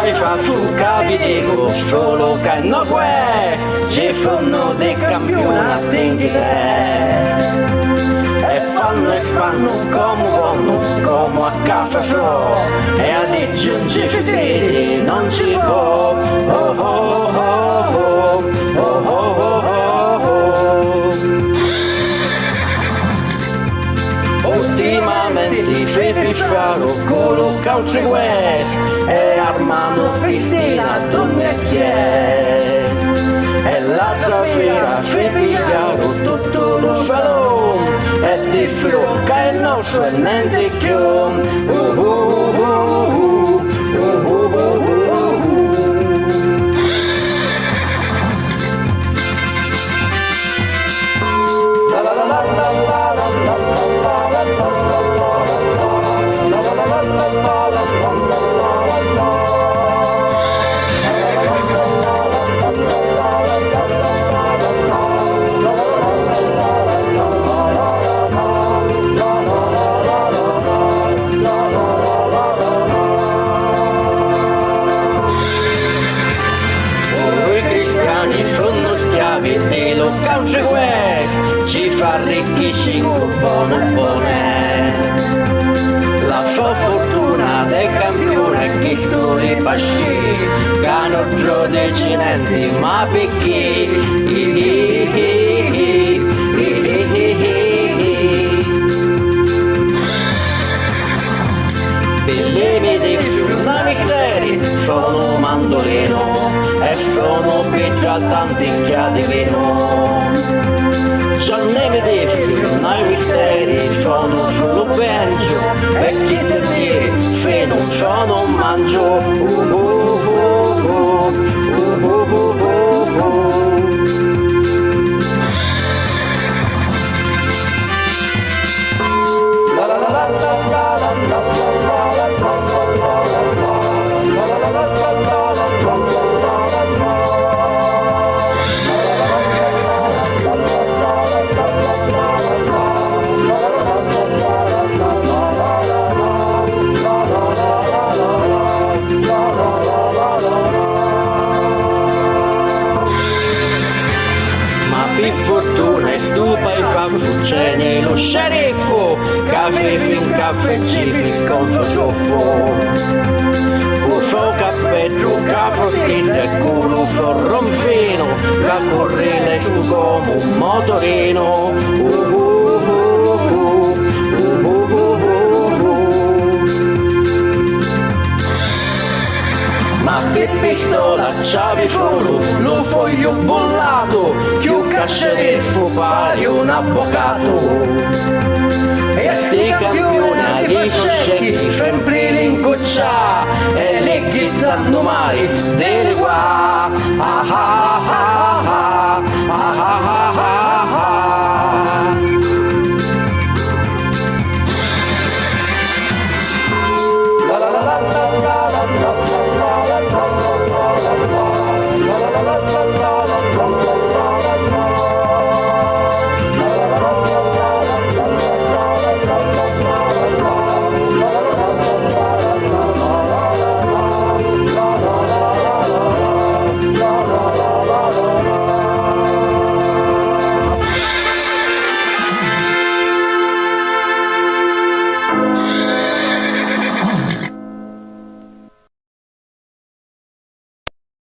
e fa fu capitico solo che no que ci fanno dei campionati in e fanno come a caffè fro e a aggiungere fedeli non ci può oh oh oh oh oh oh oh oh. Ultimamente fai piffaro con lo country west e Armando Cristina donne chies e l'altra fiera fai pigliare tutto lo salone e ti frocca il nostro e niente più lo country west ci fa ricchi cinque buone la sua fortuna del campione che sto i pasci canotro decinenti ma picchi bellemi di fiume misteri sono mandolino e sono piccia tanti chiadi vino sono neve di fiume misteri sono solo peggio e chi ti dire fino sono un mangio per fortuna e stupa e fa fuceni lo sceriffo caffè fin caffè cibi sconto soffo uso cappello capo schida e culo forronfino la correle su come un motorino ma che pistola c'avi solo lo foglio bollato più che sceriffo pari un avvocato e sti campioni gli scegli sempre l'incoccia e le chittano mai delle qua